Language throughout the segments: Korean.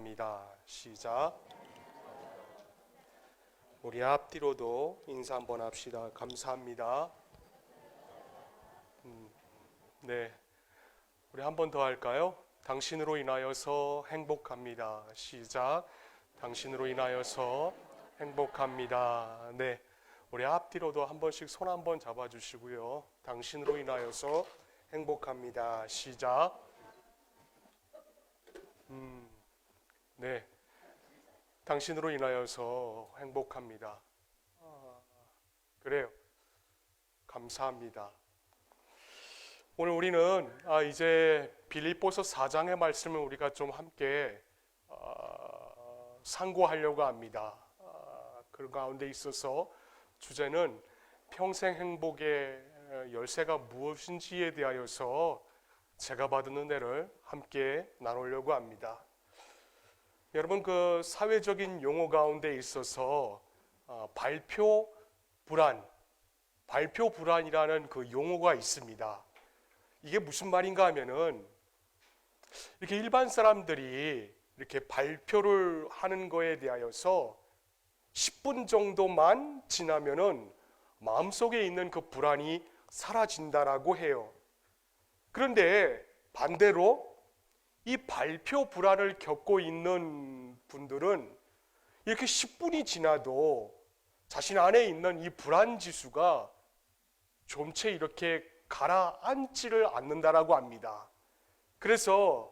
감사합니다. 시작. 우리 앞뒤로도 인사 한번 합시다. 감사합니다. 네, 우리 한 번 더 할까요? 당신으로 인하여서 행복합니다. 시작. 당신으로 인하여서 행복합니다. 네, 우리 앞뒤로도 한 번씩 손 한 번 잡아주시고요. 당신으로 인하여서 행복합니다. 시작. 네, 당신으로 인하여서 행복합니다. 그래요. 감사합니다. 오늘 우리는 이제 빌립보서 4장의 말씀을 우리가 좀 함께 상고하려고 합니다. 그 가운데 있어서 주제는 평생 행복의 열쇠가 무엇인지에 대하여서 제가 받은 은혜를 함께 나누려고 합니다. 여러분, 그 사회적인 용어 가운데 있어서 발표 불안이라는 그 용어가 있습니다. 이게 무슨 말인가 하면은 이렇게 일반 사람들이 이렇게 발표를 하는 거에 대하여서 10분 정도만 지나면은 마음속에 있는 그 불안이 사라진다라고 해요. 그런데 반대로 이 발표 불안을 겪고 있는 분들은 이렇게 10분이 지나도 자신 안에 있는 이 불안 지수가 좀채 이렇게 가라앉지를 않는다라고 합니다. 그래서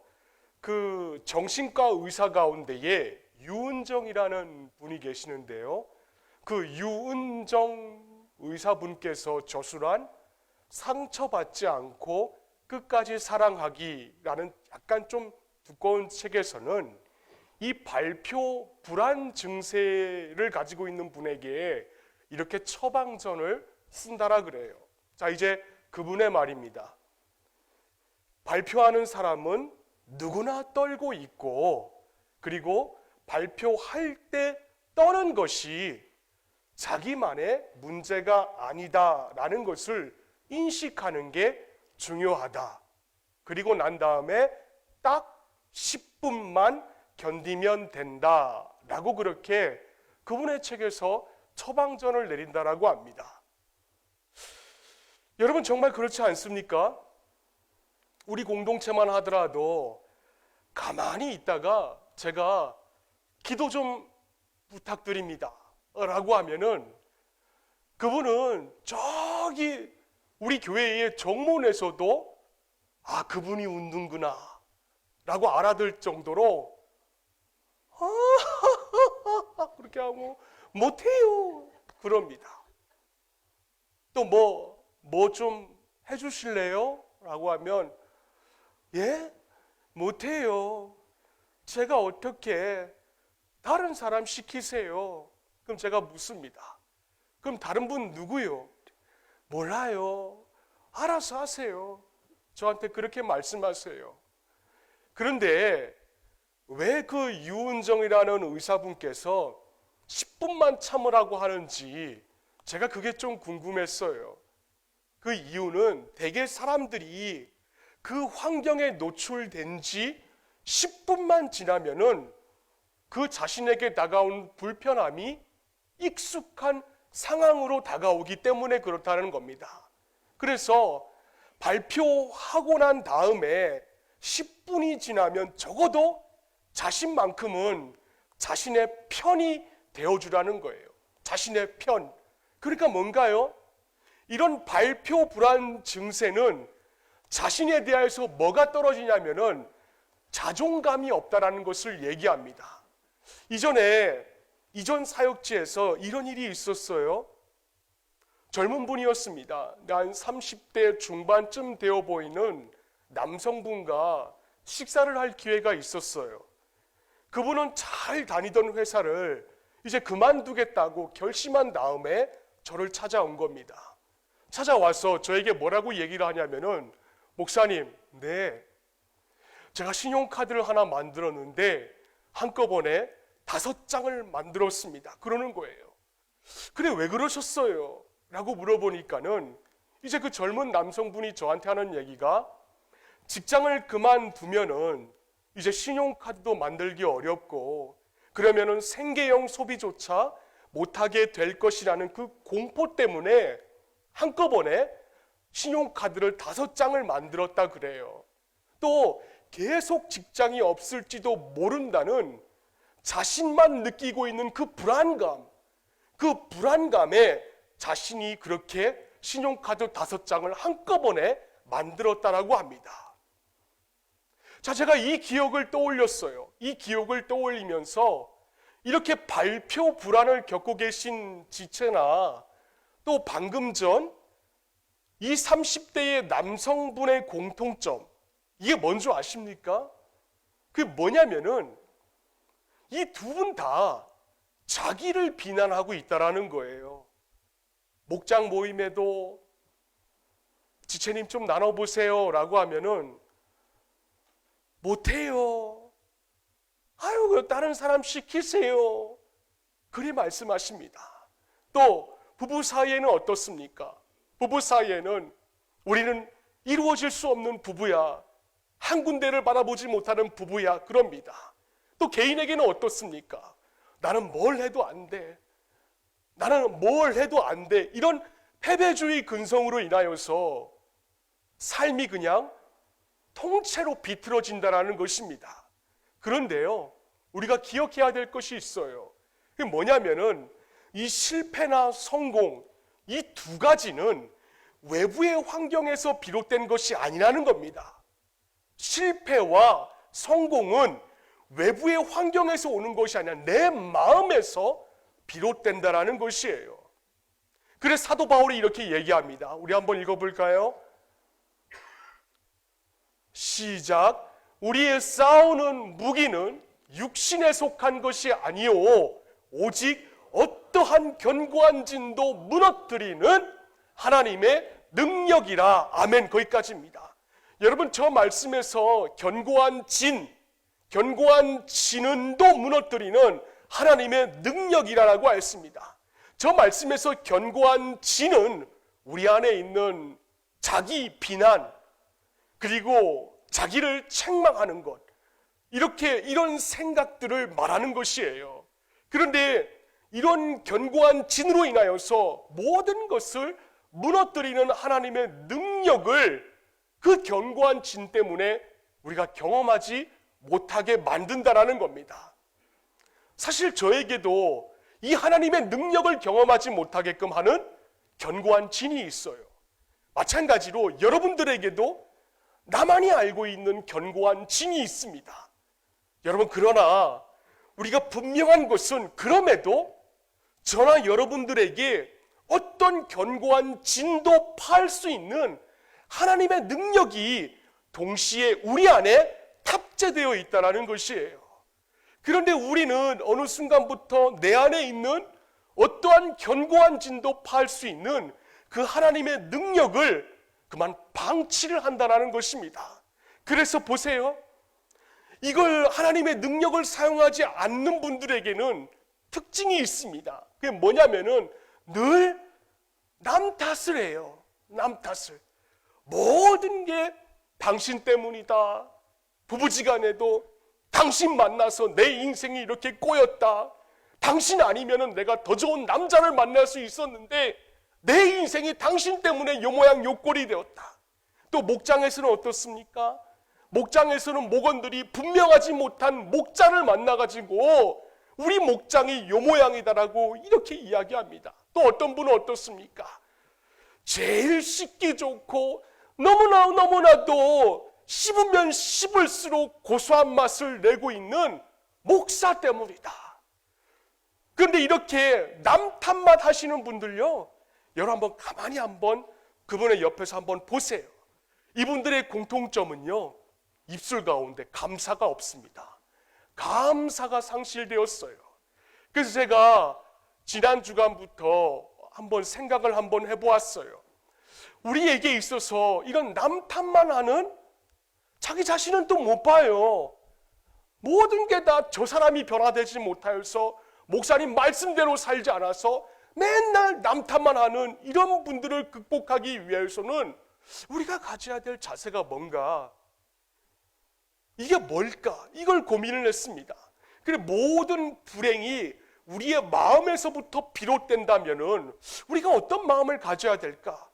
그 정신과 의사 가운데에 유은정이라는 분이 계시는데요. 그 유은정 의사분께서 저술한 상처받지 않고 끝까지 사랑하기라는 약간 좀 두꺼운 책에서는 이 발표 불안 증세를 가지고 있는 분에게 이렇게 처방전을 쓴다라 그래요. 자, 이제 그분의 말입니다. 발표하는 사람은 누구나 떨고 있고, 그리고 발표할 때 떠는 것이 자기만의 문제가 아니다라는 것을 인식하는 게 중요하다. 그리고 난 다음에 딱 10분만 견디면 된다라고 그렇게 그분의 책에서 처방전을 내린다라고 합니다. 여러분, 정말 그렇지 않습니까? 우리 공동체만 하더라도 가만히 있다가 제가 기도 좀 부탁드립니다 라고 하면은 그분은 저기 우리 교회의 정문에서도 그분이 웃는구나 라고 알아들 정도로 그렇게 하고 못해요 그럽니다. 또 뭐 좀 해주실래요? 라고 하면 예? 못해요. 제가 어떻게 다른 사람 시키세요? 그럼 제가 묻습니다. 그럼 다른 분 누구요? 몰라요. 알아서 하세요. 저한테 그렇게 말씀하세요. 그런데 왜 그 유은정이라는 의사분께서 10분만 참으라고 하는지 제가 그게 좀 궁금했어요. 그 이유는 대개 사람들이 그 환경에 노출된 지 10분만 지나면은 그 자신에게 다가온 불편함이 익숙한 상황으로 다가오기 때문에 그렇다는 겁니다. 그래서 발표하고 난 다음에 10분이 지나면 적어도 자신만큼은 자신의 편이 되어주라는 거예요. 자신의 편. 그러니까 뭔가요? 이런 발표 불안 증세는 자신에 대해서 뭐가 떨어지냐면은 자존감이 없다라는 것을 얘기합니다. 이전 사역지에서 이런 일이 있었어요. 젊은 분이었습니다. 한 30대 중반쯤 되어 보이는 남성분과 식사를 할 기회가 있었어요. 그분은 잘 다니던 회사를 이제 그만두겠다고 결심한 다음에 저를 찾아온 겁니다. 찾아와서 저에게 뭐라고 얘기를 하냐면은 목사님, 네, 제가 신용카드를 하나 만들었는데 한꺼번에 5장을 만들었습니다. 그러는 거예요. 그래, 왜 그러셨어요? 라고 물어보니까는 이제 그 젊은 남성분이 저한테 하는 얘기가 직장을 그만두면은 이제 신용카드도 만들기 어렵고 그러면은 생계형 소비조차 못하게 될 것이라는 그 공포 때문에 한꺼번에 신용카드를 5장을 만들었다 그래요. 또 계속 직장이 없을지도 모른다는 자신만 느끼고 있는 그 불안감에 자신이 그렇게 신용카드 5장을 한꺼번에 만들었다라고 합니다. 자, 제가 이 기억을 떠올렸어요. 이 기억을 떠올리면서 이렇게 발표 불안을 겪고 계신 지체나 또 방금 전 이 30대의 남성분의 공통점, 이게 뭔지 아십니까? 그게 뭐냐면은 이 두 분 다 자기를 비난하고 있다라는 거예요. 목장 모임에도 지체님 좀 나눠보세요 라고 하면은 못해요. 아유, 다른 사람 시키세요. 그리 말씀하십니다. 또 부부 사이에는 어떻습니까? 부부 사이에는 우리는 이루어질 수 없는 부부야. 한 군데를 바라보지 못하는 부부야. 그럽니다. 또 개인에게는 어떻습니까? 나는 뭘 해도 안 돼. 나는 뭘 해도 안 돼. 이런 패배주의 근성으로 인하여서 삶이 그냥 통째로 비틀어진다라는 것입니다. 그런데요, 우리가 기억해야 될 것이 있어요. 그게 뭐냐면은 이 실패나 성공, 이 두 가지는 외부의 환경에서 비롯된 것이 아니라는 겁니다. 실패와 성공은 외부의 환경에서 오는 것이 아니라 내 마음에서 비롯된다라는 것이에요. 그래서 사도 바울이 이렇게 얘기합니다. 우리 한번 읽어볼까요? 시작. 우리의 싸우는 무기는 육신에 속한 것이 아니요 오직 어떠한 견고한 진도 무너뜨리는 하나님의 능력이라. 아멘. 거기까지입니다. 여러분, 저 말씀에서 견고한 진은도 무너뜨리는 하나님의 능력이라고 했습니다. 저 말씀에서 견고한 진은 우리 안에 있는 자기 비난, 그리고 자기를 책망하는 것, 이런 생각들을 말하는 것이에요. 그런데 이런 견고한 진으로 인하여서 모든 것을 무너뜨리는 하나님의 능력을 그 견고한 진 때문에 우리가 경험하지 못하게 만든다라는 겁니다. 사실 저에게도 이 하나님의 능력을 경험하지 못하게끔 하는 견고한 진이 있어요. 마찬가지로 여러분들에게도 나만이 알고 있는 견고한 진이 있습니다. 여러분, 그러나 우리가 분명한 것은 그럼에도 저나 여러분들에게 어떤 견고한 진도 파할 수 있는 하나님의 능력이 동시에 우리 안에 탑재되어 있다는 것이에요. 그런데 우리는 어느 순간부터 내 안에 있는 어떠한 견고한 진도 파할 수 있는 그 하나님의 능력을 그만 방치를 한다는 것입니다. 그래서 보세요. 이걸 하나님의 능력을 사용하지 않는 분들에게는 특징이 있습니다. 그게 뭐냐면은 늘 남 탓을 해요. 남 탓을. 모든 게 당신 때문이다. 부부지간에도 당신 만나서 내 인생이 이렇게 꼬였다. 당신 아니면은 내가 더 좋은 남자를 만날 수 있었는데 내 인생이 당신 때문에 요 모양 요 꼴이 되었다. 또 목장에서는 어떻습니까? 목장에서는 목원들이 분명하지 못한 목자를 만나가지고 우리 목장이 요 모양이다라고 이렇게 이야기합니다. 또 어떤 분은 어떻습니까? 제일 씹기 좋고 너무나도 씹으면 씹을수록 고소한 맛을 내고 있는 목사 때문이다. 그런데 이렇게 남 탓만 하시는 분들요, 여러분 한번 가만히 한번 그분의 옆에서 한번 보세요. 이분들의 공통점은요, 입술 가운데 감사가 없습니다. 감사가 상실되었어요. 그래서 제가 지난 주간부터 한번 생각을 한번 해보았어요. 우리에게 있어서 이런 남 탓만 하는 자기 자신은 또 못 봐요. 모든 게 다 저 사람이 변화되지 못하여서 목사님 말씀대로 살지 않아서 맨날 남 탓만 하는 이런 분들을 극복하기 위해서는 우리가 가져야 될 자세가 뭔가, 이게 뭘까? 이걸 고민을 했습니다. 그래, 모든 불행이 우리의 마음에서부터 비롯된다면은 우리가 어떤 마음을 가져야 될까?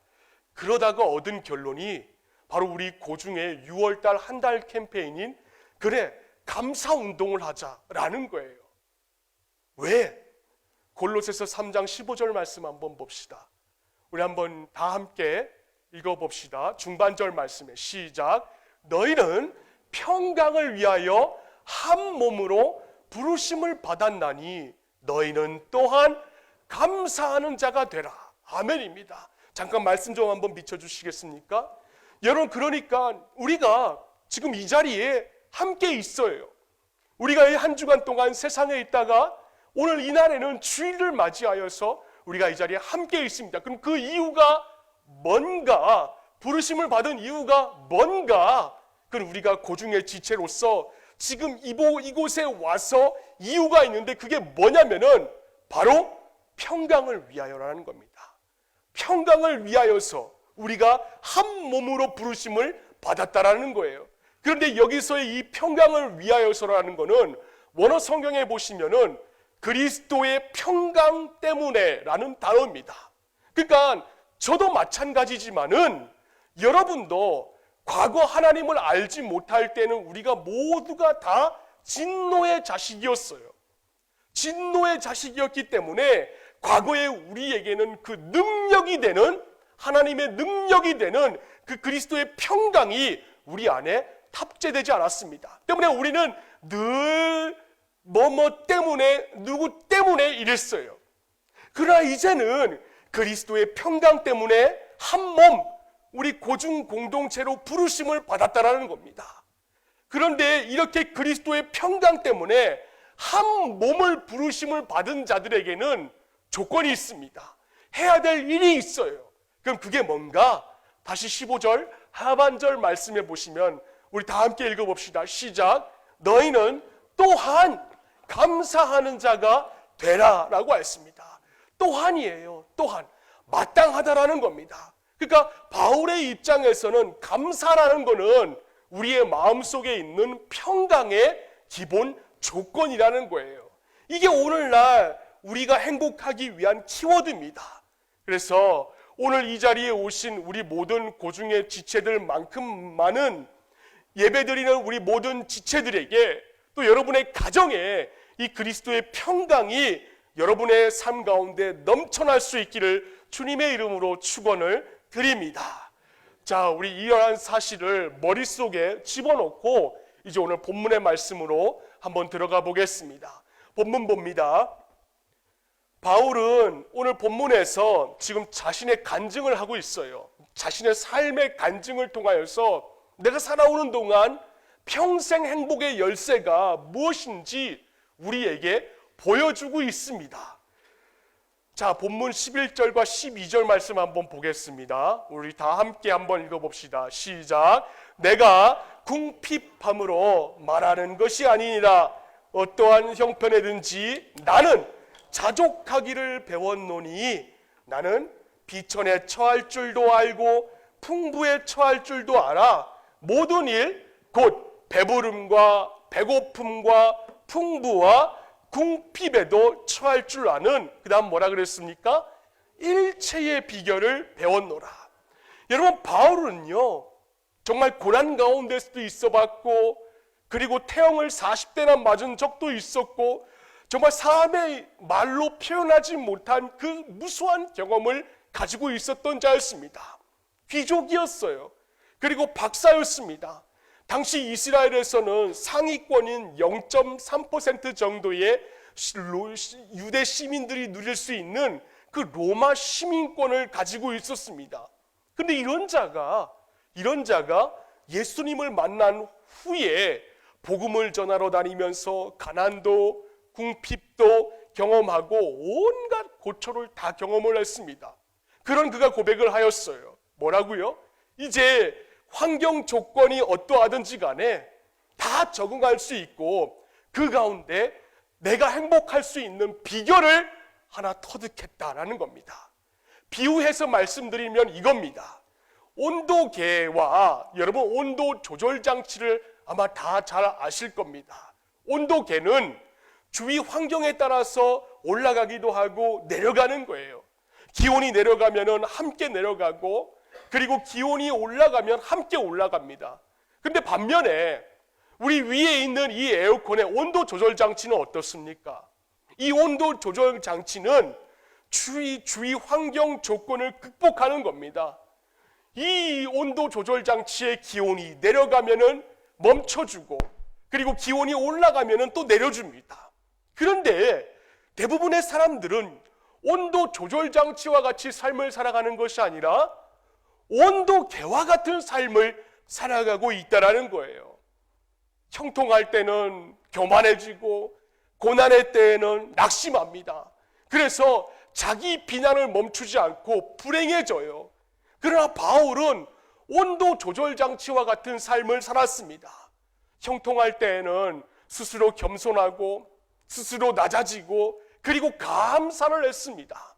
그러다가 얻은 결론이 바로 우리 고중의 6월달 한 달 캠페인인 그래, 감사 운동을 하자라는 거예요. 왜? 골로새서 3장 15절 말씀 한번 봅시다. 우리 한번 다 함께 읽어봅시다. 중반절 말씀에 시작. 너희는 평강을 위하여 한 몸으로 부르심을 받았나니 너희는 또한 감사하는 자가 되라. 아멘입니다. 잠깐 말씀 좀 한번 비춰주시겠습니까? 여러분, 그러니까 우리가 지금 이 자리에 함께 있어요. 우리가 이 한 주간 동안 세상에 있다가 오늘 이날에는 주일을 맞이하여서 우리가 이 자리에 함께 있습니다. 그럼 그 이유가 뭔가? 부르심을 받은 이유가 뭔가? 그럼 우리가 고중의 지체로서 지금 이곳에 와서 이유가 있는데 그게 뭐냐면은 바로 평강을 위하여라는 겁니다. 평강을 위하여서 우리가 한 몸으로 부르심을 받았다라는 거예요. 그런데 여기서의 이 평강을 위하여서라는 거는 원어 성경에 보시면은 그리스도의 평강 때문에라는 단어입니다. 그러니까 저도 마찬가지지만은 여러분도 과거 하나님을 알지 못할 때는 우리가 모두가 다 진노의 자식이었어요. 진노의 자식이었기 때문에 과거에 우리에게는 그 능력이 되는, 하나님의 능력이 되는 그 그리스도의 평강이 우리 안에 탑재되지 않았습니다. 때문에 우리는 늘 뭐뭐 때문에, 누구 때문에 이랬어요. 그러나 이제는 그리스도의 평강 때문에 한 몸, 우리 고중 공동체로 부르심을 받았다라는 겁니다. 그런데 이렇게 그리스도의 평강 때문에 한 몸을 부르심을 받은 자들에게는 조건이 있습니다. 해야 될 일이 있어요. 그럼 그게 뭔가? 다시 15절 하반절 말씀해 보시면 우리 다 함께 읽어봅시다. 시작. 너희는 또한 감사하는 자가 되라 라고 했습니다. 또한이에요. 또한. 마땅하다라는 겁니다. 그러니까 바울의 입장에서는 감사라는 거는 우리의 마음속에 있는 평강의 기본 조건이라는 거예요. 이게 오늘날 우리가 행복하기 위한 키워드입니다. 그래서 오늘 이 자리에 오신 우리 모든 고중의 지체들만큼만은 예배드리는 우리 모든 지체들에게 또 여러분의 가정에 이 그리스도의 평강이 여러분의 삶 가운데 넘쳐날 수 있기를 주님의 이름으로 축원을 드립니다. 자, 우리 이러한 사실을 머릿속에 집어넣고 이제 오늘 본문의 말씀으로 한번 들어가 보겠습니다. 본문 봅니다. 바울은 오늘 본문에서 지금 자신의 간증을 하고 있어요. 자신의 삶의 간증을 통하여서 내가 살아오는 동안 평생 행복의 열쇠가 무엇인지 우리에게 보여주고 있습니다. 자, 본문 11절과 12절 말씀 한번 보겠습니다. 우리 다 함께 한번 읽어봅시다. 시작. 내가 궁핍함으로 말하는 것이 아니니라. 어떠한 형편에든지 나는 자족하기를 배웠노니 나는 비천에 처할 줄도 알고 풍부에 처할 줄도 알아. 모든 일 곧 배부름과 배고픔과 풍부와 궁핍에도 처할 줄 아는, 그 다음 뭐라 그랬습니까? 일체의 비결을 배웠노라. 여러분, 바울은요 정말 고난 가운데서도 있어봤고, 그리고 태형을 40대나 맞은 적도 있었고, 정말 삶의 말로 표현하지 못한 그 무수한 경험을 가지고 있었던 자였습니다. 귀족이었어요. 그리고 박사였습니다. 당시 이스라엘에서는 상위권인 0.3% 정도의 유대 시민들이 누릴 수 있는 그 로마 시민권을 가지고 있었습니다. 그런데 이런 자가 예수님을 만난 후에 복음을 전하러 다니면서 가난도 궁핍도 경험하고 온갖 고초를 다 경험을 했습니다. 그런 그가 고백을 하였어요. 뭐라고요? 이제 환경 조건이 어떠하든지 간에 다 적응할 수 있고 그 가운데 내가 행복할 수 있는 비결을 하나 터득했다라는 겁니다. 비유해서 말씀드리면 이겁니다. 온도계와 여러분 온도 조절 장치를 아마 다 잘 아실 겁니다. 온도계는 주위 환경에 따라서 올라가기도 하고 내려가는 거예요. 기온이 내려가면은 함께 내려가고, 그리고 기온이 올라가면 함께 올라갑니다. 근데 반면에 우리 위에 있는 이 에어컨의 온도 조절 장치는 어떻습니까? 이 온도 조절 장치는 주위 환경 조건을 극복하는 겁니다. 이 온도 조절 장치의 기온이 내려가면은 멈춰주고, 그리고 기온이 올라가면은 또 내려줍니다. 그런데 대부분의 사람들은 온도 조절 장치와 같이 삶을 살아가는 것이 아니라 온도계와 같은 삶을 살아가고 있다라는 거예요. 형통할 때는 교만해지고 고난의 때에는 낙심합니다. 그래서 자기 비난을 멈추지 않고 불행해져요. 그러나 바울은 온도 조절 장치와 같은 삶을 살았습니다. 형통할 때에는 스스로 겸손하고 스스로 낮아지고, 그리고 감사를 했습니다.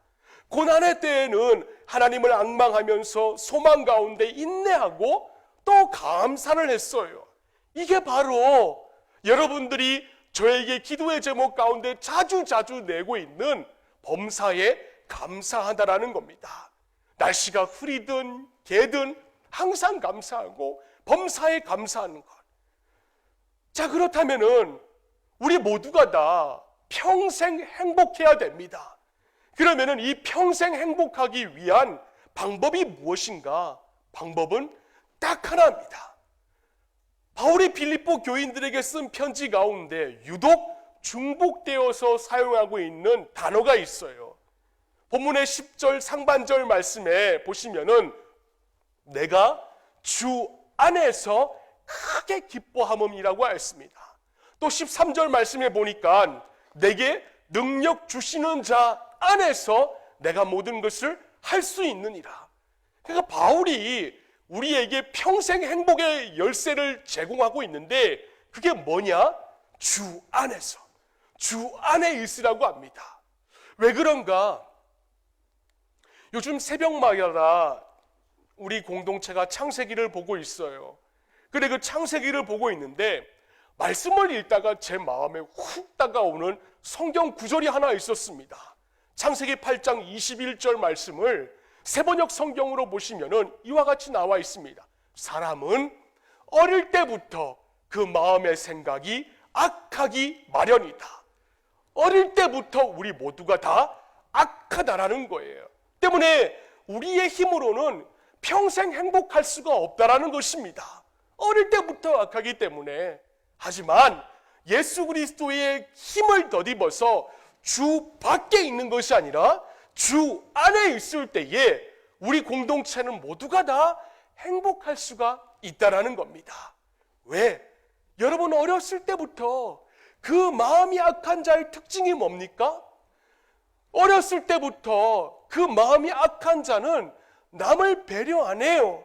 고난의 때에는 하나님을 앙망하면서 소망 가운데 인내하고 또 감사를 했어요. 이게 바로 여러분들이 저에게 기도의 제목 가운데 자주 내고 있는 범사에 감사하다라는 겁니다. 날씨가 흐리든 개든 항상 감사하고 범사에 감사하는 것. 자, 그렇다면은 우리 모두가 다 평생 행복해야 됩니다. 그러면은 이 평생 행복하기 위한 방법이 무엇인가? 방법은 딱 하나입니다. 바울이 빌립보 교인들에게 쓴 편지 가운데 유독 중복되어서 사용하고 있는 단어가 있어요. 본문의 10절 상반절 말씀에 보시면은 내가 주 안에서 크게 기뻐함이라고 했습니다. 또 13절 말씀에 보니까 내게 능력 주시는 자 안에서 내가 모든 것을 할 수 있느니라. 그러니까 바울이 우리에게 평생 행복의 열쇠를 제공하고 있는데 그게 뭐냐? 주 안에서, 주 안에 있으라고 합니다. 왜 그런가? 요즘 새벽마다 우리 공동체가 창세기를 보고 있어요. 그래, 그 창세기를 보고 있는데 말씀을 읽다가 제 마음에 훅 다가오는 성경 구절이 하나 있었습니다. 창세기 8장 21절 말씀을 세번역 성경으로 보시면은 이와 같이 나와 있습니다. 사람은 어릴 때부터 그 마음의 생각이 악하기 마련이다. 어릴 때부터 우리 모두가 다 악하다라는 거예요. 때문에 우리의 힘으로는 평생 행복할 수가 없다라는 것입니다. 어릴 때부터 악하기 때문에. 하지만 예수 그리스도의 힘을 덧입어서 주 밖에 있는 것이 아니라 주 안에 있을 때에 우리 공동체는 모두가 다 행복할 수가 있다라는 겁니다. 왜? 여러분 어렸을 때부터 그 마음이 악한 자의 특징이 뭡니까? 어렸을 때부터 그 마음이 악한 자는 남을 배려 안 해요.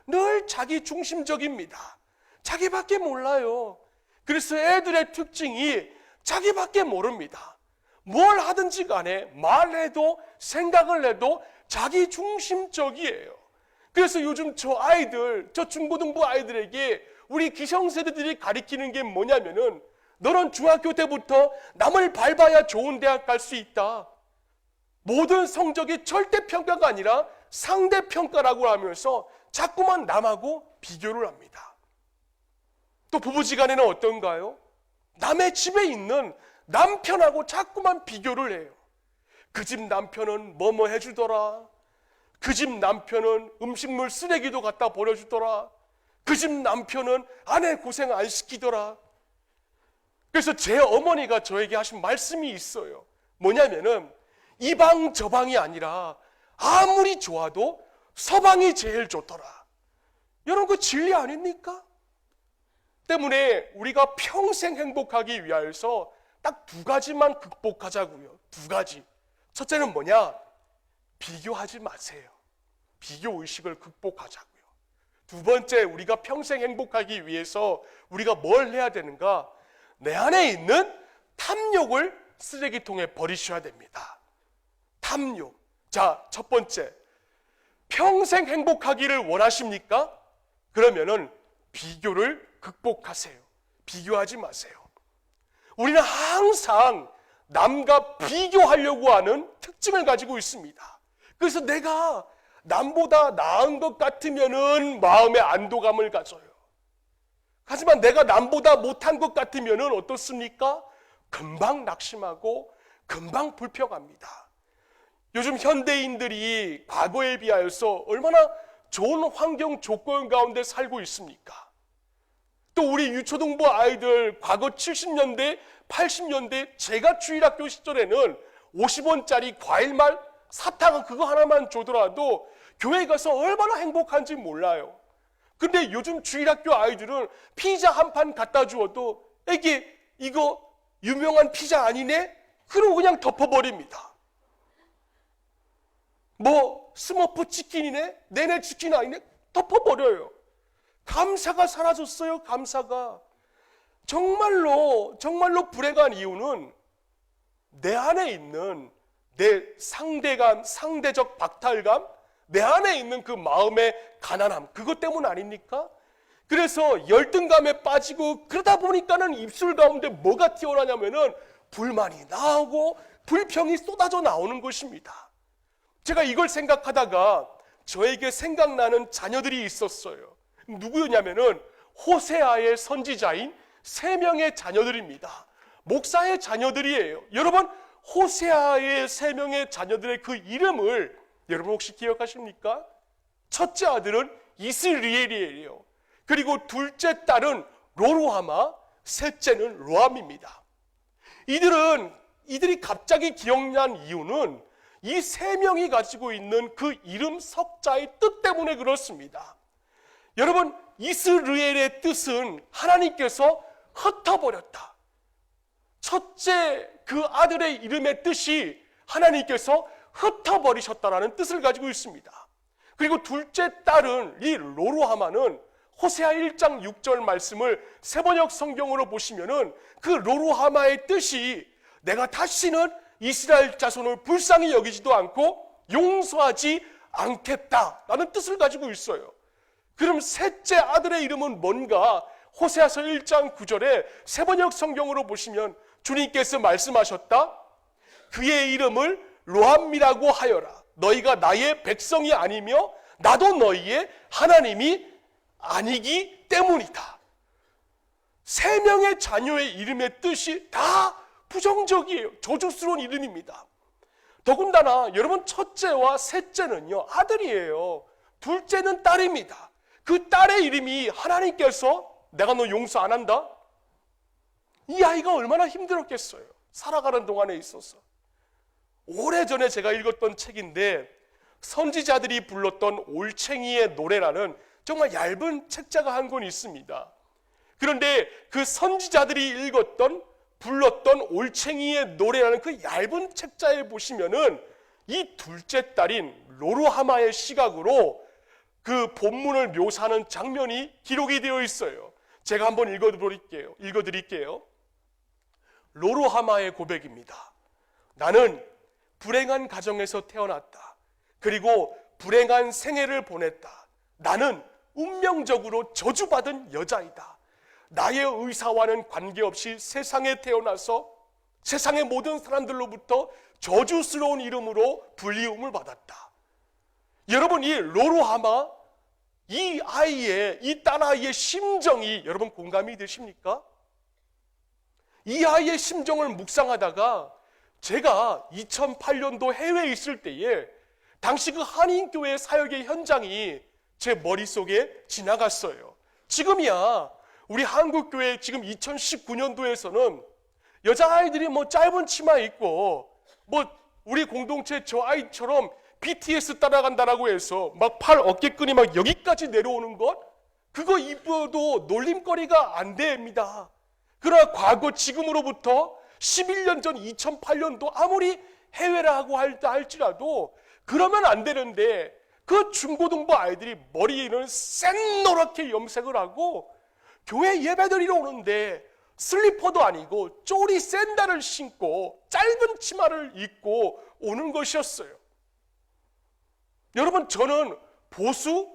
늘 자기 중심적입니다. 자기밖에 몰라요. 그래서 애들의 특징이 자기밖에 모릅니다. 뭘 하든지 간에 말해도 생각을 해도 자기 중심적이에요. 그래서 요즘 저 중고등부 아이들에게 우리 기성세대들이 가리키는 게 뭐냐면은 너는 중학교 때부터 남을 밟아야 좋은 대학 갈 수 있다. 모든 성적이 절대평가가 아니라 상대평가라고 하면서 자꾸만 남하고 비교를 합니다. 또 부부지간에는 어떤가요? 남의 집에 있는 남편하고 자꾸만 비교를 해요. 그 집 남편은 뭐뭐 해주더라. 그 집 남편은 음식물 쓰레기도 갖다 버려주더라. 그 집 남편은 아내 고생 안 시키더라. 그래서 제 어머니가 저에게 하신 말씀이 있어요. 뭐냐면은 이방 저방이 아니라 아무리 좋아도 서방이 제일 좋더라. 여러분 그 진리 아닙니까? 때문에 우리가 평생 행복하기 위하여서 딱 두 가지만 극복하자고요. 두 가지. 첫째는 뭐냐? 비교하지 마세요. 비교 의식을 극복하자고요. 두 번째, 우리가 평생 행복하기 위해서 우리가 뭘 해야 되는가? 내 안에 있는 탐욕을 쓰레기통에 버리셔야 됩니다. 탐욕. 자, 첫 번째. 평생 행복하기를 원하십니까? 그러면은 비교를 극복하세요. 비교하지 마세요. 우리는 항상 남과 비교하려고 하는 특징을 가지고 있습니다. 그래서 내가 남보다 나은 것 같으면은 마음의 안도감을 가져요. 하지만 내가 남보다 못한 것 같으면은 어떻습니까? 금방 낙심하고 금방 불평합니다. 요즘 현대인들이 과거에 비하여서 얼마나 좋은 환경 조건 가운데 살고 있습니까? 또 우리 유초등부 아이들 과거 70년대, 80년대 제가 주일학교 시절에는 50원짜리 과일말 사탕 그거 하나만 주더라도 교회 가서 얼마나 행복한지 몰라요. 근데 요즘 주일학교 아이들은 피자 한 판 갖다 주어도 애기 이거 유명한 피자 아니네? 그러고 그냥 덮어버립니다. 뭐 스머프 치킨이네? 내내 치킨 아니네? 덮어버려요. 감사가 사라졌어요. 감사가. 정말로 불행한 이유는 내 안에 있는 내 상대감, 상대적 박탈감, 내 안에 있는 그 마음의 가난함, 그것 때문 아닙니까? 그래서 열등감에 빠지고 그러다 보니까는 입술 가운데 뭐가 튀어나냐면은 불만이 나오고 불평이 쏟아져 나오는 것입니다. 제가 이걸 생각하다가 저에게 생각나는 자녀들이 있었어요. 누구였냐면은 호세아의 선지자인 3명의 자녀들입니다. 목사의 자녀들이에요. 여러분, 호세아의 3명의 자녀들의 그 이름을 여러분 혹시 기억하십니까? 첫째 아들은 이스리엘이에요. 그리고 둘째 딸은 로루하마, 셋째는 로암입니다. 이들이 갑자기 기억난 이유는 이 3명이 가지고 있는 그 이름 석자의 뜻 때문에 그렇습니다. 여러분, 이스라엘의 뜻은 하나님께서 흩어버렸다. 첫째 그 아들의 이름의 뜻이 하나님께서 흩어버리셨다라는 뜻을 가지고 있습니다. 그리고 둘째 딸은 이 로루하마는 호세아 1장 6절 말씀을 세번역 성경으로 보시면은 그 로루하마의 뜻이 내가 다시는 이스라엘 자손을 불쌍히 여기지도 않고 용서하지 않겠다라는 뜻을 가지고 있어요. 그럼 셋째 아들의 이름은 뭔가? 호세아서 1장 9절에 세번역 성경으로 보시면 주님께서 말씀하셨다. 그의 이름을 로암이라고 하여라. 너희가 나의 백성이 아니며 나도 너희의 하나님이 아니기 때문이다. 3명의 자녀의 이름의 뜻이 다 부정적이에요. 저주스러운 이름입니다. 더군다나 여러분 첫째와 셋째는요 아들이에요. 둘째는 딸입니다. 그 딸의 이름이 하나님께서 내가 너 용서 안 한다? 이 아이가 얼마나 힘들었겠어요. 살아가는 동안에 있어서. 오래전에 제가 읽었던 책인데 선지자들이 불렀던 올챙이의 노래라는 정말 얇은 책자가 한 권 있습니다. 그런데 그 선지자들이 불렀던 올챙이의 노래라는 그 얇은 책자에 보시면은 이 둘째 딸인 로루하마의 시각으로 그 본문을 묘사하는 장면이 기록이 되어 있어요. 제가 한번 읽어드릴게요. 로루하마의 고백입니다. 나는 불행한 가정에서 태어났다. 그리고 불행한 생애를 보냈다. 나는 운명적으로 저주받은 여자이다. 나의 의사와는 관계없이 세상에 태어나서 세상의 모든 사람들로부터 저주스러운 이름으로 불리움을 받았다. 여러분, 이 로루하마, 이 딸아이의 심정이 여러분 공감이 되십니까? 이 아이의 심정을 묵상하다가 제가 2008년도 해외에 있을 때에 당시 그 한인교회 사역의 현장이 제 머릿속에 지나갔어요. 지금이야 우리 한국교회 지금 2019년도에서는 여자아이들이 뭐 짧은 치마 입고 뭐 우리 공동체 저 아이처럼 BTS 따라간다라고 해서 막 팔 어깨끈이 막 여기까지 내려오는 것, 그거 입어도 놀림거리가 안 됩니다. 그러나 과거 지금으로부터 11년 전 2008년도 아무리 해외라고 할지라도 그러면 안 되는데 그 중고등부 아이들이 머리에는 샛노랗게 염색을 하고 교회 예배드리러 오는데 슬리퍼도 아니고 쪼리 샌들을 신고 짧은 치마를 입고 오는 것이었어요. 여러분, 저는 보수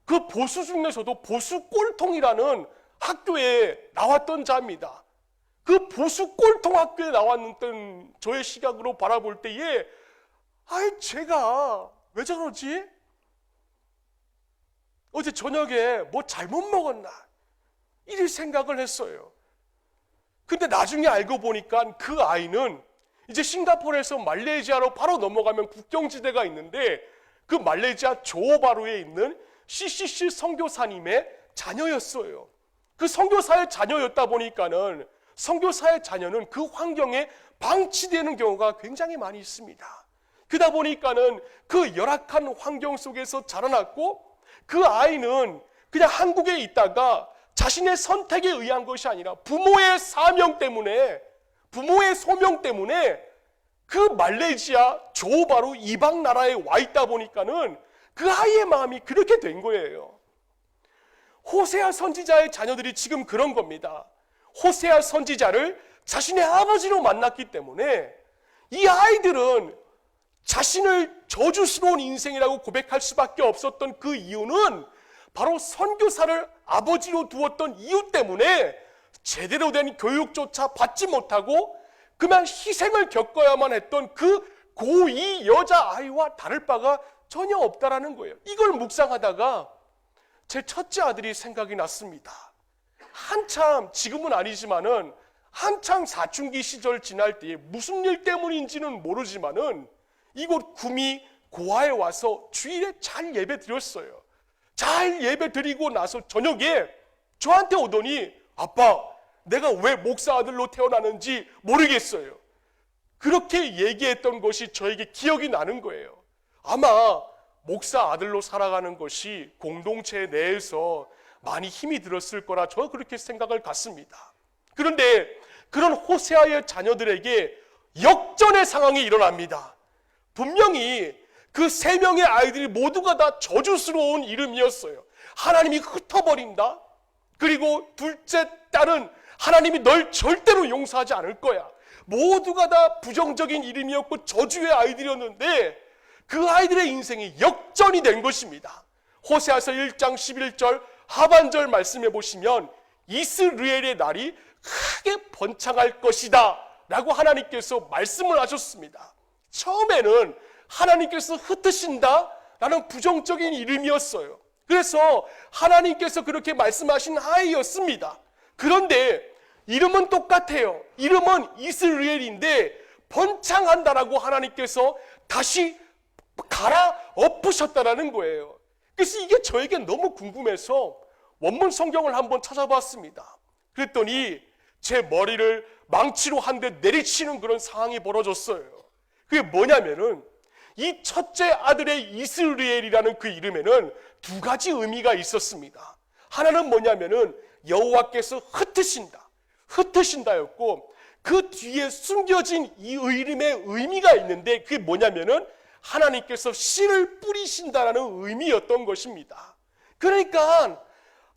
그 보수 중에서도 보수 꼴통이라는 학교에 나왔던 자입니다. 그 보수 꼴통 학교에 나왔던 저의 시각으로 바라볼 때에 제가 왜 저러지? 어제 저녁에 뭐 잘못 먹었나? 이런 생각을 했어요. 근데 나중에 알고 보니까 그 아이는 이제 싱가포르에서 말레이시아로 바로 넘어가면 국경지대가 있는데 그 말레이시아 조호바루에 있는 CCC 선교사님의 자녀였어요. 그 선교사의 자녀였다 보니까는 선교사의 자녀는 그 환경에 방치되는 경우가 굉장히 많이 있습니다. 그러다 보니까는 그 열악한 환경 속에서 자라났고 그 아이는 그냥 한국에 있다가 자신의 선택에 의한 것이 아니라 부모의 사명 때문에, 부모의 소명 때문에 그 말레이시아 조호바루 이방 나라에 와 있다 보니까는 그 아이의 마음이 그렇게 된 거예요. 호세아 선지자의 자녀들이 지금 그런 겁니다. 호세아 선지자를 자신의 아버지로 만났기 때문에 이 아이들은 자신을 저주스러운 인생이라고 고백할 수밖에 없었던 그 이유는 바로 선교사를 아버지로 두었던 이유 때문에 제대로 된 교육조차 받지 못하고 그만 희생을 겪어야만 했던 그 고2 여자아이와 다를 바가 전혀 없다라는 거예요. 이걸 묵상하다가 제 첫째 아들이 생각이 났습니다. 한참, 지금은 아니지만은 한창 사춘기 시절 지날 때에 무슨 일 때문인지는 모르지만은 이곳 구미 고아에 와서 주일에 잘 예배 드렸어요. 잘 예배 드리고 나서 저녁에 저한테 오더니 아빠, 내가 왜 목사 아들로 태어나는지 모르겠어요. 그렇게 얘기했던 것이 저에게 기억이 나는 거예요. 아마 목사 아들로 살아가는 것이 공동체 내에서 많이 힘이 들었을 거라 저는 그렇게 생각을 갖습니다. 그런데 그런 호세아의 자녀들에게 역전의 상황이 일어납니다. 분명히 그 세 명의 아이들이 모두가 다 저주스러운 이름이었어요. 하나님이 흩어버린다. 그리고 둘째 딸은 하나님이 널 절대로 용서하지 않을 거야. 모두가 다 부정적인 이름이었고 저주의 아이들이었는데 그 아이들의 인생이 역전이 된 것입니다. 호세아서 1장 11절 하반절 말씀해 보시면 이스라엘의 날이 크게 번창할 것이다 라고 하나님께서 말씀을 하셨습니다. 처음에는 하나님께서 흩으신다 라는 부정적인 이름이었어요. 그래서 하나님께서 그렇게 말씀하신 아이였습니다. 그런데 이름은 똑같아요. 이름은 이스라엘인데 번창한다라고 하나님께서 다시 갈아엎으셨다라는 거예요. 그래서 이게 저에게 너무 궁금해서 원문 성경을 한번 찾아봤습니다. 그랬더니 제 머리를 망치로 한 대 내리치는 그런 상황이 벌어졌어요. 그게 뭐냐면은 이 첫째 아들의 이스라엘이라는 그 이름에는 두 가지 의미가 있었습니다. 하나는 뭐냐면은 여호와께서 흩으신다였고 그 뒤에 숨겨진 이 이름의 의미가 있는데 그게 뭐냐면은 하나님께서 씨를 뿌리신다라는 의미였던 것입니다. 그러니까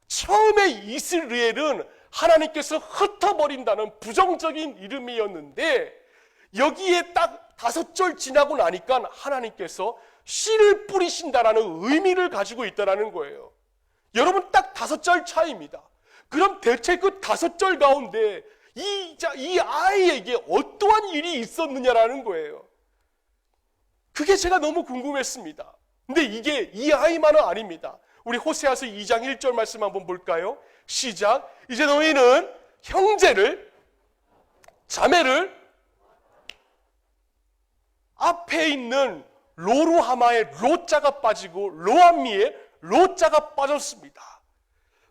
처음에 이스라엘은 하나님께서 흩어버린다는 부정적인 이름이었는데 여기에 딱 5절 지나고 나니까 하나님께서 씨를 뿌리신다라는 의미를 가지고 있다는 거예요. 여러분 딱 5절 차이입니다. 그럼 대체 그 5절 가운데 이 아이에게 어떠한 일이 있었느냐라는 거예요. 그게 제가 너무 궁금했습니다. 근데 이게 이 아이만은 아닙니다. 우리 호세아서 2장 1절 말씀 한번 볼까요? 시작. 이제 너희는 형제를, 자매를 앞에 있는 로루하마의 로자가 빠지고 로암미의 로자가 빠졌습니다.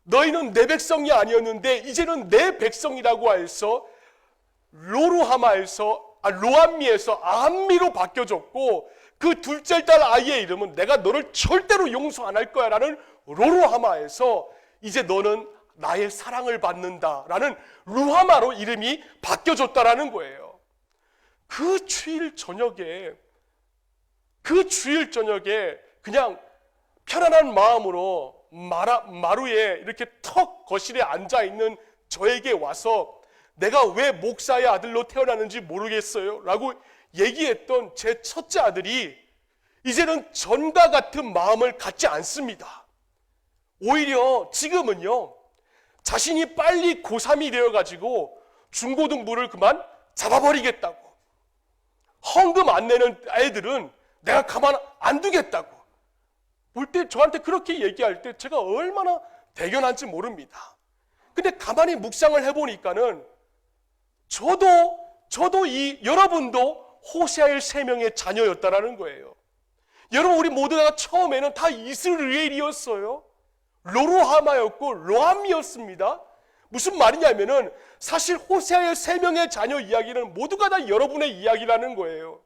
너희는 내 백성이 아니었는데 이제는 내 백성이라고 해서 로암미에서 암미로 바뀌어졌고 그 둘째 딸 아이의 이름은 내가 너를 절대로 용서 안 할 거야 라는 로루하마에서 이제 너는 나의 사랑을 받는다 라는 루하마로 이름이 바뀌어졌다라는 거예요. 그 주일 저녁에 그냥 편안한 마음으로 마루에 이렇게 턱 거실에 앉아있는 저에게 와서 내가 왜 목사의 아들로 태어났는지 모르겠어요 라고 얘기했던 제 첫째 아들이 이제는 전과 같은 마음을 갖지 않습니다. 오히려 지금은요, 자신이 빨리 고3이 되어가지고 중고등부를 그만 잡아버리겠다고, 헌금 안 내는 애들은 내가 가만 안 두겠다고 볼 때 저한테 그렇게 얘기할 때 제가 얼마나 대견한지 모릅니다. 근데 가만히 묵상을 해보니까는 저도 여러분도 호세아의 세 명의 자녀였다라는 거예요. 여러분, 우리 모두가 처음에는 다 이스라엘이었어요. 로루하마였고 로암이었습니다. 무슨 말이냐면은 사실 호세아의 세 명의 자녀 이야기는 모두가 다 여러분의 이야기라는 거예요.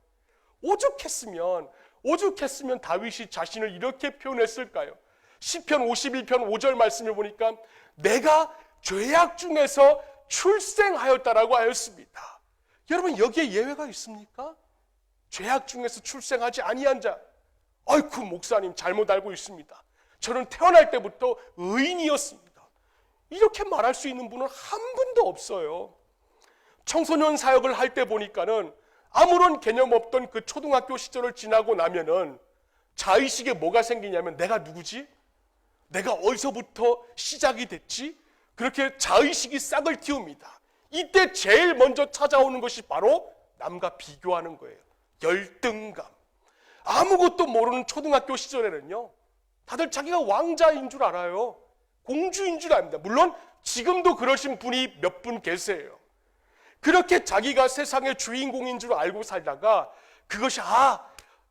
오죽했으면 다윗이 자신을 이렇게 표현했을까요? 시편 51편 5절 말씀을 보니까 내가 죄악 중에서 출생하였다라고 하였습니다. 여러분, 여기에 예외가 있습니까? 죄악 중에서 출생하지 아니한 자. 아이쿠, 목사님 잘못 알고 있습니다. 저는 태어날 때부터 의인이었습니다. 이렇게 말할 수 있는 분은 한 분도 없어요. 청소년 사역을 할 때 보니까는 아무런 개념 없던 그 초등학교 시절을 지나고 나면은 자의식에 뭐가 생기냐면 내가 누구지? 내가 어디서부터 시작이 됐지? 그렇게 자의식이 싹을 틔웁니다. 이때 제일 먼저 찾아오는 것이 바로 남과 비교하는 거예요. 열등감. 아무것도 모르는 초등학교 시절에는요, 다들 자기가 왕자인 줄 알아요. 공주인 줄 압니다. 물론 지금도 그러신 분이 몇 분 계세요. 그렇게 자기가 세상의 주인공인 줄 알고 살다가 그것이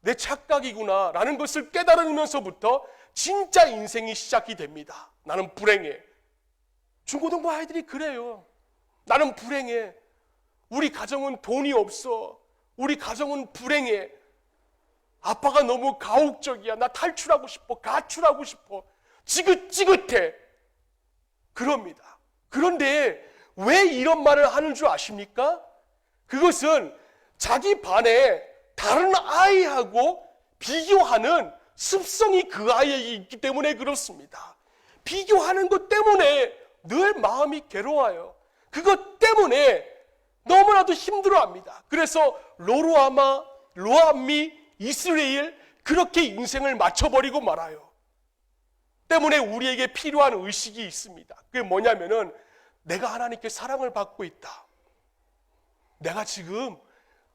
내 착각이구나 라는 것을 깨달으면서부터 진짜 인생이 시작이 됩니다. 나는 불행해. 중고등부 아이들이 그래요. 나는 불행해. 우리 가정은 돈이 없어. 우리 가정은 불행해. 아빠가 너무 가혹적이야. 나 탈출하고 싶어. 가출하고 싶어. 지긋지긋해. 그럽니다. 그런데 왜 이런 말을 하는 줄 아십니까? 그것은 자기 반에 다른 아이하고 비교하는 습성이 그 아이에게 있기 때문에 그렇습니다. 비교하는 것 때문에 늘 마음이 괴로워요. 그것 때문에 너무나도 힘들어합니다. 그래서 로암미, 이스라엘 그렇게 인생을 맞춰버리고 말아요. 때문에 우리에게 필요한 의식이 있습니다. 그게 뭐냐면은 내가 하나님께 사랑을 받고 있다. 내가 지금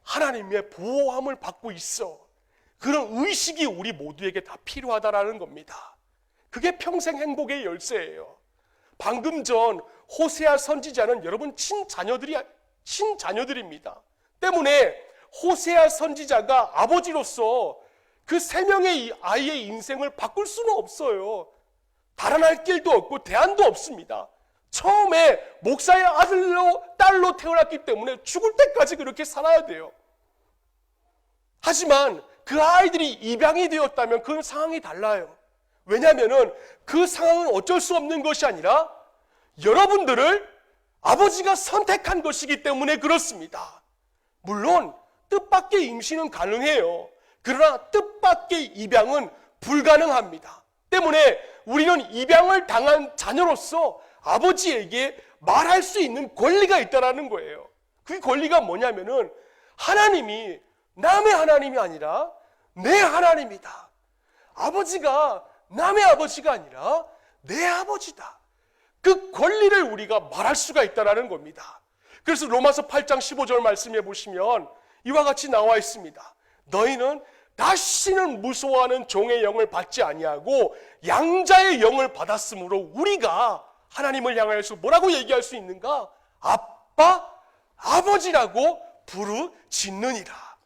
하나님의 보호함을 받고 있어. 그런 의식이 우리 모두에게 다 필요하다라는 겁니다. 그게 평생 행복의 열쇠예요. 방금 전 호세아 선지자는 여러분 친자녀들입니다. 때문에 호세아 선지자가 아버지로서 그 세 명의 아이의 인생을 바꿀 수는 없어요. 달아날 길도 없고 대안도 없습니다. 처음에 목사의 딸로 태어났기 때문에 죽을 때까지 그렇게 살아야 돼요. 하지만 그 아이들이 입양이 되었다면 그 상황이 달라요. 왜냐하면 그 상황은 어쩔 수 없는 것이 아니라 여러분들을 아버지가 선택한 것이기 때문에 그렇습니다. 물론 뜻밖의 임신은 가능해요. 그러나 뜻밖의 입양은 불가능합니다. 때문에 우리는 입양을 당한 자녀로서 아버지에게 말할 수 있는 권리가 있다는 거예요. 그 권리가 뭐냐면은 하나님이 남의 하나님이 아니라 내 하나님이다. 아버지가 남의 아버지가 아니라 내 아버지다. 그 권리를 우리가 말할 수가 있다는 겁니다. 그래서 로마서 8장 15절 말씀해 보시면 이와 같이 나와 있습니다. 너희는 다시는 무서워하는 종의 영을 받지 아니하고 양자의 영을 받았으므로 우리가 하나님을 향하여서 뭐라고 얘기할 수 있는가? 아빠, 아버지라고 부르짖느니라.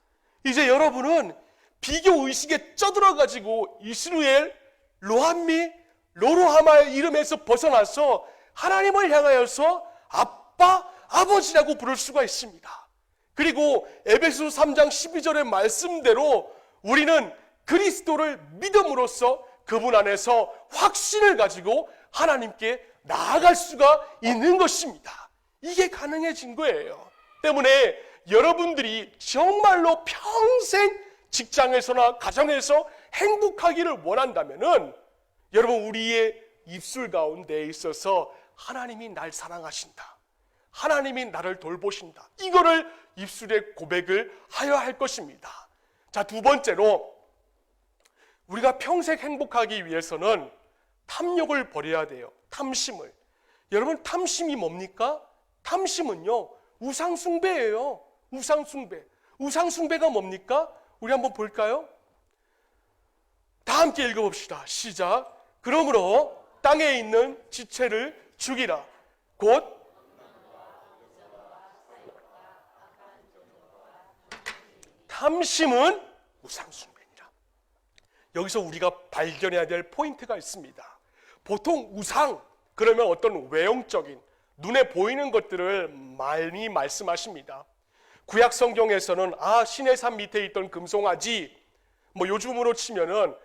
이제 여러분은 비교 의식에 쪄들어가지고 이스라엘, 로암미, 로루하마의 이름에서 벗어나서 하나님을 향하여서 아빠, 아버지라고 부를 수가 있습니다. 그리고 에베소서 3장 12절의 말씀대로 우리는 그리스도를 믿음으로써 그분 안에서 확신을 가지고 하나님께 나아갈 수가 있는 것입니다. 이게 가능해진 거예요. 때문에 여러분들이 정말로 평생 직장에서나 가정에서 행복하기를 원한다면은 여러분 우리의 입술 가운데에 있어서 하나님이 날 사랑하신다. 하나님이 나를 돌보신다. 이거를 입술에 고백을 하여야 할 것입니다. 자, 두 번째로 우리가 평생 행복하기 위해서는 탐욕을 버려야 돼요. 탐심을. 여러분, 탐심이 뭡니까? 탐심은요, 우상숭배예요. 우상숭배. 우상숭배가 뭡니까? 우리 한번 볼까요? 다 함께 읽어봅시다. 시작. 그러므로 땅에 있는 지체를 죽이라. 곧 탐심은 우상숭배니라. 여기서 우리가 발견해야 될 포인트가 있습니다. 보통 우상, 그러면 어떤 외형적인 눈에 보이는 것들을 많이 말씀하십니다. 구약 성경에서는 신의 산 밑에 있던 금송아지, 요즘으로 치면은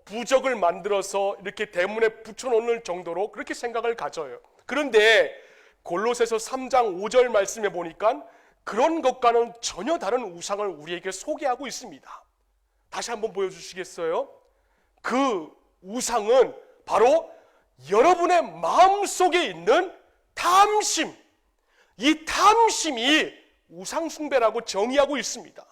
부적을 만들어서 이렇게 대문에 붙여놓는 정도로 그렇게 생각을 가져요. 그런데 골로새서 3장 5절 말씀에 보니까 그런 것과는 전혀 다른 우상을 우리에게 소개하고 있습니다. 다시 한번 보여주시겠어요? 그 우상은 바로 여러분의 마음속에 있는 탐심, 이 탐심이 우상숭배라고 정의하고 있습니다.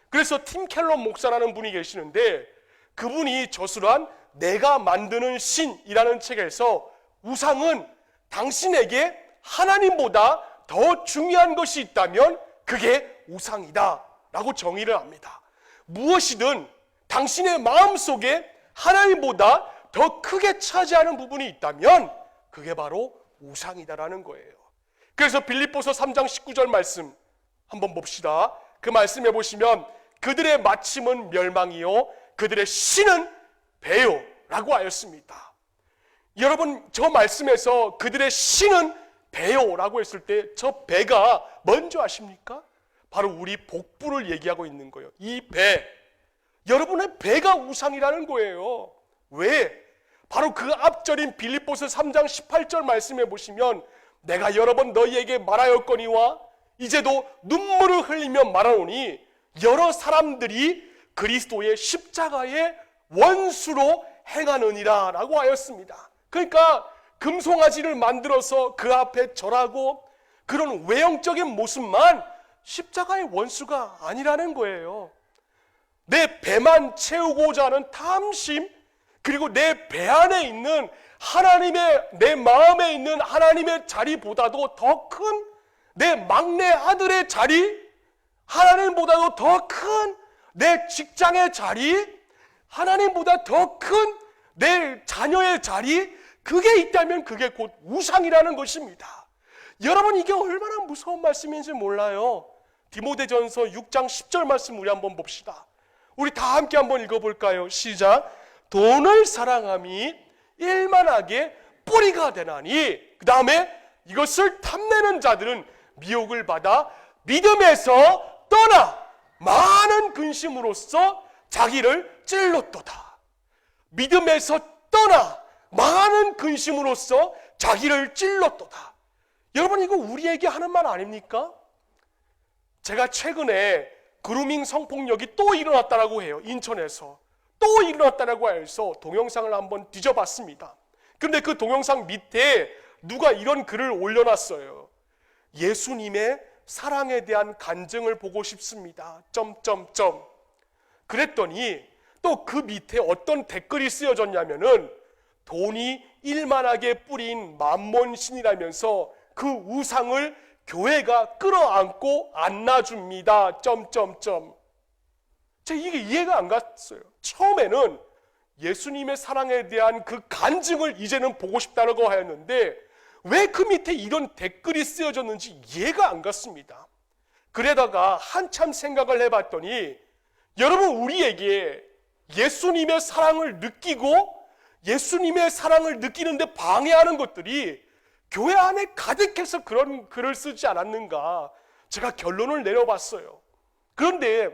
그래서 팀 켈러 목사라는 분이 계시는데, 그분이 저술한 내가 만드는 신이라는 책에서 우상은 당신에게 하나님보다 더 중요한 것이 있다면 그게 우상이다 라고 정의를 합니다. 무엇이든 당신의 마음속에 하나님보다 더 크게 차지하는 부분이 있다면 그게 바로 우상이다라는 거예요. 그래서 빌립보서 3장 19절 말씀 한번 봅시다. 그 말씀에 보시면 그들의 마침은 멸망이요 그들의 신은 배요라고 하였습니다. 여러분, 저 말씀에서 그들의 신은 배요라고 했을 때 저 배가 뭔지 아십니까? 바로 우리 복부를 얘기하고 있는 거예요. 이 배, 여러분의 배가 우상이라는 거예요. 왜? 바로 그 앞절인 빌립보서 3장 18절 말씀에 보시면 내가 여러 번 너희에게 말하였거니와 이제도 눈물을 흘리며 말하노니 여러 사람들이 그리스도의 십자가의 원수로 행하느니라 라고 하였습니다. 그러니까 금송아지를 만들어서 그 앞에 절하고 그런 외형적인 모습만 십자가의 원수가 아니라는 거예요. 내 배만 채우고자 하는 탐심, 그리고 내 배 안에 있는 하나님의, 내 마음에 있는 하나님의 자리보다도 더 큰 내 막내 아들의 자리, 하나님보다도 더 큰 내 직장의 자리, 하나님보다 더 큰 내 자녀의 자리, 그게 있다면 그게 곧 우상이라는 것입니다. 여러분, 이게 얼마나 무서운 말씀인지 몰라요. 디모데전서 6장 10절 말씀 우리 한번 봅시다. 우리 다 함께 한번 읽어볼까요? 시작. 돈을 사랑함이 일만하게 뿌리가 되나니, 그 다음에 이것을 탐내는 자들은 미혹을 받아 믿음에서 떠나 많은 근심으로써 자기를 찔렀도다. 믿음에서 떠나 많은 근심으로써 자기를 찔렀도다. 여러분, 이거 우리에게 하는 말 아닙니까? 제가 최근에 그루밍 성폭력이 또 일어났다라고 해요. 인천에서 또 일어났다라고 해서 동영상을 한번 뒤져봤습니다. 그런데 그 동영상 밑에 누가 이런 글을 올려놨어요. 예수님의 사랑에 대한 간증을 보고 싶습니다. 그랬더니 또 그 밑에 어떤 댓글이 쓰여졌냐면은 돈이 일만하게 뿌린 만몬신이라면서 그 우상을 교회가 끌어안고 안아줍니다. 제가 이게 이해가 안 갔어요. 처음에는 예수님의 사랑에 대한 그 간증을 이제는 보고 싶다고 하였는데 왜 그 밑에 이런 댓글이 쓰여졌는지 이해가 안 갔습니다. 그러다가 한참 생각을 해봤더니 여러분, 우리에게 예수님의 사랑을 느끼고 예수님의 사랑을 느끼는데 방해하는 것들이 교회 안에 가득해서 그런 글을 쓰지 않았는가, 제가 결론을 내려봤어요. 그런데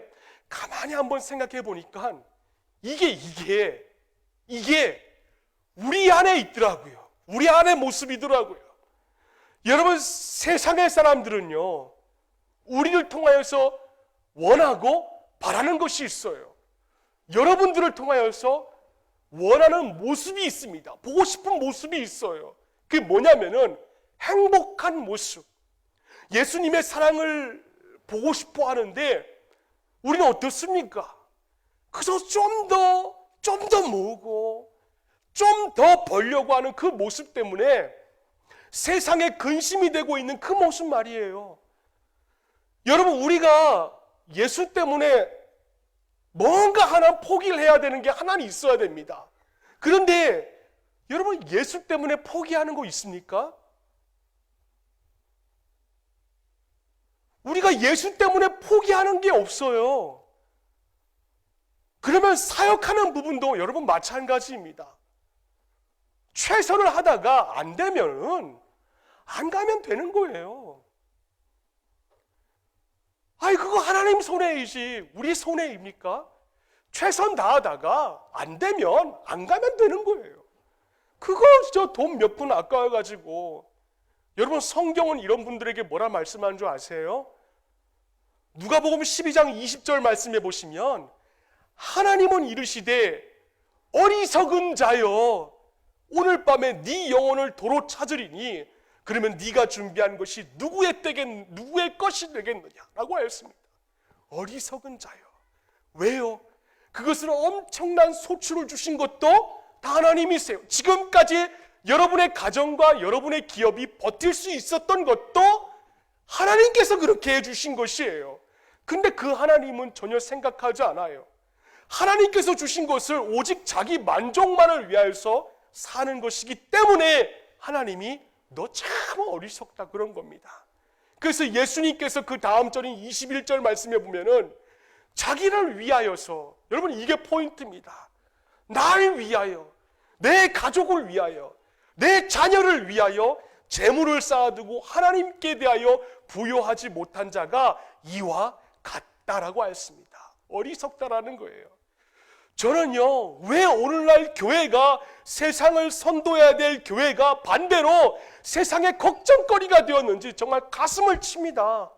가만히 한번 생각해 보니까 이게 우리 안에 있더라고요. 우리 안의 모습이더라고요. 여러분, 세상의 사람들은요, 우리를 통하여서 원하고 바라는 것이 있어요. 여러분들을 통하여서 원하는 모습이 있습니다. 보고 싶은 모습이 있어요. 그게 뭐냐면은 행복한 모습. 예수님의 사랑을 보고 싶어 하는데 우리는 어떻습니까? 그래서 좀 더 모으고 좀 더 벌려고 하는 그 모습 때문에 세상에 근심이 되고 있는 그 모습 말이에요. 여러분, 우리가 예수 때문에 뭔가 하나 포기를 해야 되는 게 하나는 있어야 됩니다. 그런데 여러분, 예수 때문에 포기하는 거 있습니까? 우리가 예수 때문에 포기하는 게 없어요. 그러면 사역하는 부분도 여러분 마찬가지입니다. 최선을 하다가 안 되면은 안 가면 되는 거예요. 아이, 그거 하나님 손해이지 우리 손해입니까? 최선 다하다가 안 되면 안 가면 되는 거예요. 그거 저 돈 몇 푼 아까워가지고. 여러분, 성경은 이런 분들에게 뭐라 말씀하는 줄 아세요? 누가복음 12장 20절 말씀해 보시면 하나님은 이르시되 어리석은 자여 오늘 밤에 네 영혼을 도로 찾으리니 그러면 네가 준비한 것이 누구의 것이 되겠느냐라고 하였습니다. 어리석은 자여. 왜요? 그것은 엄청난 소출을 주신 것도 다 하나님이세요. 지금까지 여러분의 가정과 여러분의 기업이 버틸 수 있었던 것도 하나님께서 그렇게 해주신 것이에요. 근데 그 하나님은 전혀 생각하지 않아요. 하나님께서 주신 것을 오직 자기 만족만을 위하여서 사는 것이기 때문에 하나님이 너 참 어리석다 그런 겁니다. 그래서 예수님께서 그 다음 절인 21절 말씀에 보면은 자기를 위하여서, 여러분 이게 포인트입니다. 날 위하여, 내 가족을 위하여, 내 자녀를 위하여 재물을 쌓아두고 하나님께 대하여 부여하지 못한 자가 이와 같다라고 하였습니다. 어리석다라는 거예요. 저는요, 왜 오늘날 교회가 세상을 선도해야 될 교회가 반대로 세상의 걱정거리가 되었는지 정말 가슴을 칩니다.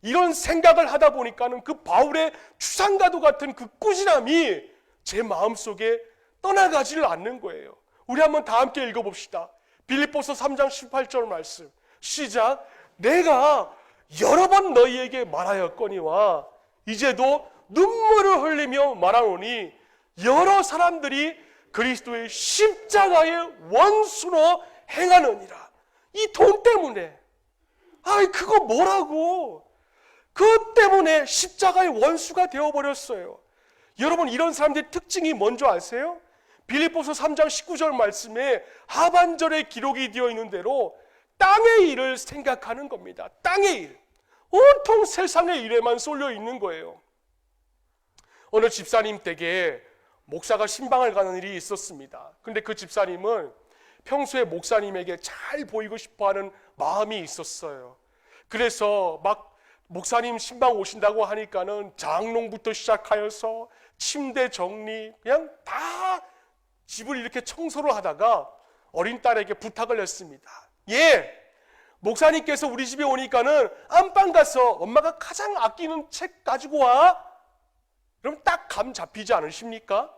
이런 생각을 하다 보니까는 그 바울의 추상과도 같은 그 꾸지람이 제 마음속에 떠나가지를 않는 거예요. 우리 한번 다 함께 읽어봅시다. 빌립보서 3장 18절 말씀 시작. 내가 여러 번 너희에게 말하였거니와 이제도 눈물을 흘리며 말하노니 여러 사람들이 그리스도의 십자가의 원수로 행하느니라. 이 돈 때문에. 아이, 그거 뭐라고. 그것 때문에 십자가의 원수가 되어버렸어요. 여러분, 이런 사람들의 특징이 뭔지 아세요? 빌립보서 3장 19절 말씀에 하반절에 기록이 되어 있는 대로 땅의 일을 생각하는 겁니다. 땅의 일. 온통 세상의 일에만 쏠려 있는 거예요. 어느 집사님 댁에 목사가 신방을 가는 일이 있었습니다. 근데 그 집사님은 평소에 목사님에게 잘 보이고 싶어하는 마음이 있었어요. 그래서 막 목사님 신방 오신다고 하니까는 장롱부터 시작하여서 침대 정리, 그냥 다 집을 이렇게 청소를 하다가 어린 딸에게 부탁을 했습니다. 예, 목사님께서 우리 집에 오니까는 안방 가서 엄마가 가장 아끼는 책 가지고 와. 그럼 딱 감 잡히지 않으십니까?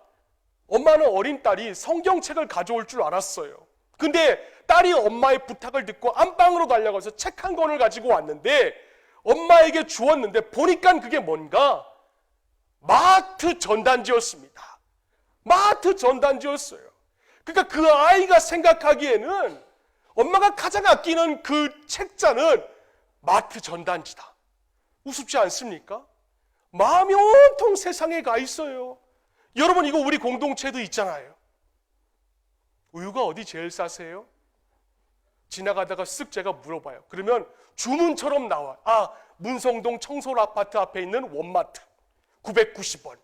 엄마는 어린 딸이 성경책을 가져올 줄 알았어요. 근데 딸이 엄마의 부탁을 듣고 안방으로 달려가서 책 한 권을 가지고 왔는데 엄마에게 주었는데 보니까 그게 뭔가 마트 전단지였습니다. 마트 전단지였어요. 그러니까 그 아이가 생각하기에는 엄마가 가장 아끼는 그 책자는 마트 전단지다. 우습지 않습니까? 마음이 온통 세상에 가 있어요. 여러분, 이거 우리 공동체도 있잖아요. 우유가 어디 제일 싸세요? 지나가다가 쓱 제가 물어봐요. 그러면 주문처럼 나와. 아, 문성동 청솔 아파트 앞에 있는 원마트 990원.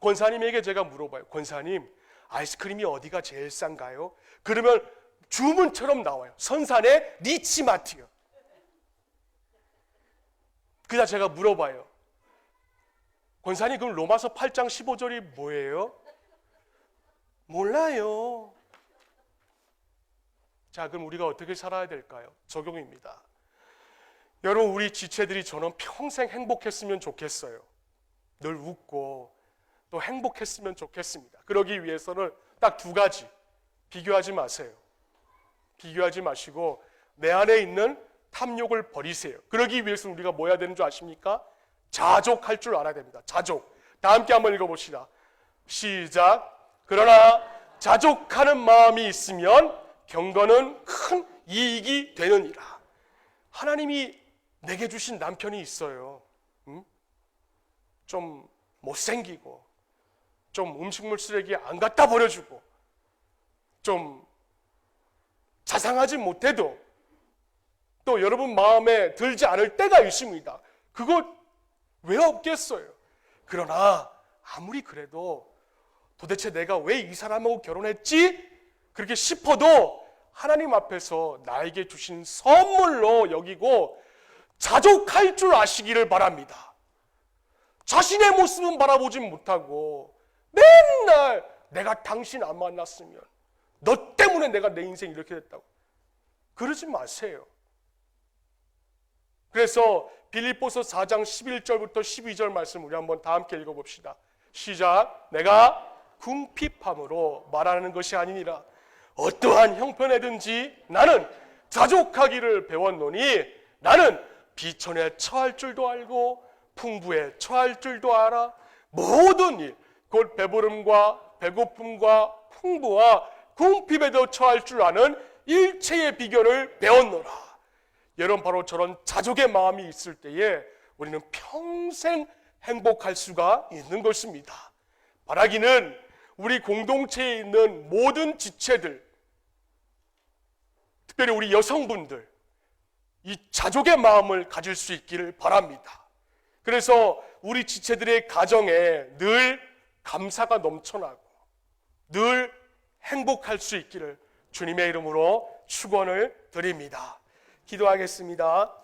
권사님에게 제가 물어봐요. 권사님, 아이스크림이 어디가 제일 싼가요? 그러면 주문처럼 나와요. 선산의 리치마트요. 그다 제가 물어봐요. 권사님, 그럼 로마서 8장 15절이 뭐예요? 몰라요. 자, 그럼 우리가 어떻게 살아야 될까요? 적용입니다. 여러분, 우리 지체들이 저는 평생 행복했으면 좋겠어요. 늘 웃고 또 행복했으면 좋겠습니다. 그러기 위해서는 딱 두 가지. 비교하지 마세요. 비교하지 마시고 내 안에 있는 탐욕을 버리세요. 그러기 위해서는 우리가 뭐 해야 되는 줄 아십니까? 자족할 줄 알아야 됩니다. 자족. 다 함께 한번 읽어봅시다. 시작. 그러나 자족하는 마음이 있으면 경건은 큰 이익이 되느니라. 하나님이 내게 주신 남편이 있어요. 좀 못생기고, 좀 음식물 쓰레기 안 갖다 버려주고, 좀 자상하지 못해도 또 여러분 마음에 들지 않을 때가 있습니다. 그거 왜 없겠어요? 그러나 아무리 그래도 도대체 내가 왜 이 사람하고 결혼했지? 그렇게 싶어도 하나님 앞에서 나에게 주신 선물로 여기고 자족할 줄 아시기를 바랍니다. 자신의 모습은 바라보지 못하고 맨날 내가 당신 안 만났으면, 너 때문에 내가 내 인생 이렇게 됐다고 그러지 마세요. 그래서 빌립보서 4장 11절부터 12절 말씀 우리 한번 다 함께 읽어봅시다. 시작. 내가 궁핍함으로 말하는 것이 아니니라. 어떠한 형편에든지 나는 자족하기를 배웠노니 나는 비천에 처할 줄도 알고 풍부에 처할 줄도 알아. 모든 일, 곧 배부름과 배고픔과 풍부와 궁핍에도 처할 줄 아는 일체의 비결을 배웠노라. 여러분, 바로 저런 자족의 마음이 있을 때에 우리는 평생 행복할 수가 있는 것입니다. 바라기는 우리 공동체에 있는 모든 지체들, 특별히 우리 여성분들, 이 자족의 마음을 가질 수 있기를 바랍니다. 그래서 우리 지체들의 가정에 늘 감사가 넘쳐나고 늘 행복할 수 있기를 주님의 이름으로 축원을 드립니다. 기도하겠습니다.